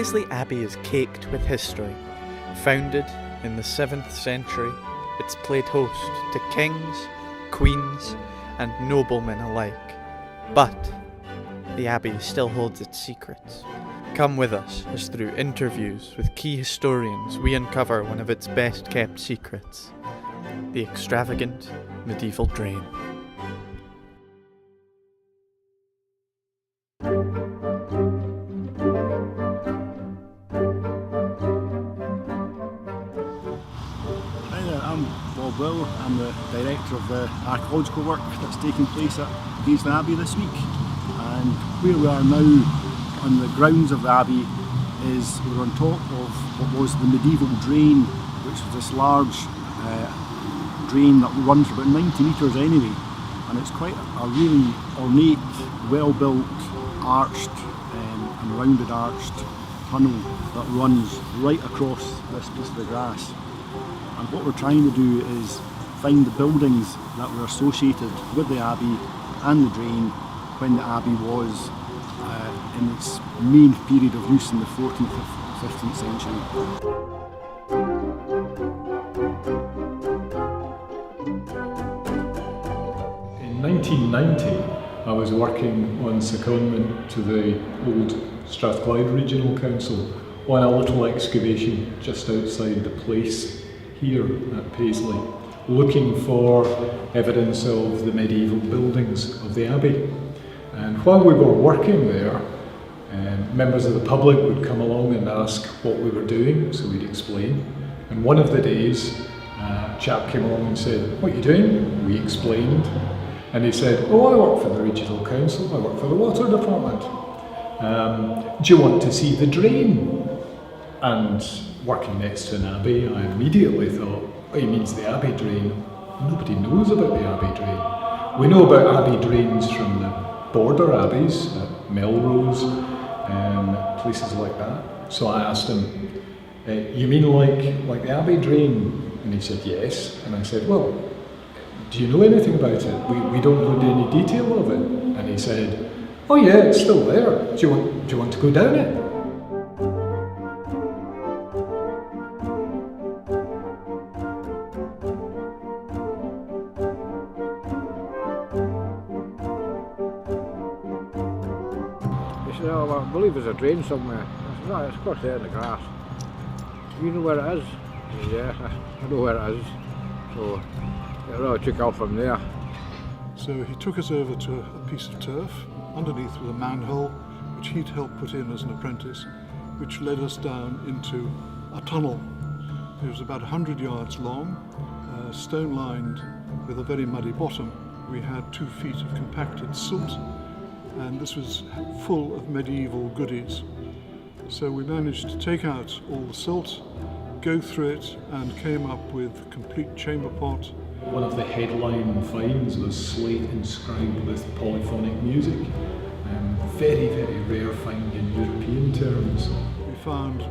Paisley Abbey is caked with history. Founded in the 7th century, it's played host to kings, queens, and noblemen alike. But the Abbey still holds its secrets. Come with us as through interviews with key historians we uncover one of its best kept secrets, the extravagant medieval drain. I'm the director of the archaeological work that's taking place at Paisley Abbey this week, and where we are now on the grounds of the Abbey is we're on top of what was the medieval drain, which was this large drain that runs for about 90 metres anyway, and it's quite a really ornate, well built, arched and rounded arched tunnel that runs right across this piece of the grass. And what we're trying to do is find the buildings that were associated with the Abbey and the drain when the Abbey was in its main period of use in the 14th or 15th century. In 1990, I was working on secondment to the old Strathclyde Regional Council on a little excavation just outside the place here at Paisley, looking for evidence of the medieval buildings of the Abbey. And while we were working there, members of the public would come along and ask what we were doing, so we'd explain. And one of the days, a chap came along and said, "What are you doing?" We explained. And he said, "Oh, I work for the Regional Council, I work for the Water Department. Do you want to see the drain?" And working next to an abbey, I immediately thought, oh, he means the Abbey Drain. Nobody knows about the Abbey Drain. We know about Abbey Drains from the border abbeys, Melrose, places like that. So I asked him, you mean like the Abbey Drain? And he said, yes. And I said, well, do you know anything about it? We don't know any detail of it. And he said, oh yeah, it's still there. Do you want to go down it? Well, I believe there's a drain somewhere. I said, no, it's across there in the grass. You know where it is? He said, yeah, I know where it is. So it really took off from there. So he took us over to a piece of turf. Underneath was a manhole, which he'd helped put in as an apprentice, which led us down into a tunnel. It was about 100 yards long, stone-lined with a very muddy bottom. We had 2 feet of compacted silt, and this was full of medieval goodies. So we managed to take out all the silt, go through it, and came up with a complete chamber pot. One of the headline finds was slate inscribed with polyphonic music. Very, very rare find in European terms. We found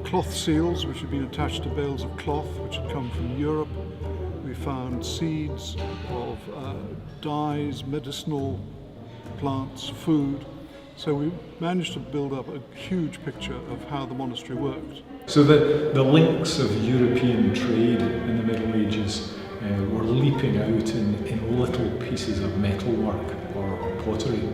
cloth seals which had been attached to bales of cloth which had come from Europe. We found seeds of dyes, medicinal plants, food. So we managed to build up a huge picture of how the monastery worked. So the links of European trade in the Middle Ages were leaping out in little pieces of metalwork or pottery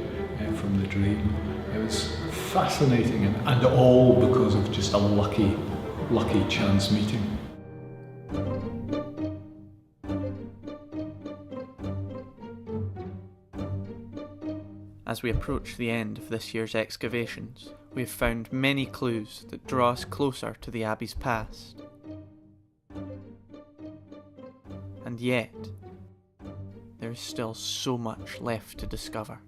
from the drain. It was fascinating, and all because of just a lucky chance meeting. As we approach the end of this year's excavations, we have found many clues that draw us closer to the Abbey's past. And yet, there is still so much left to discover.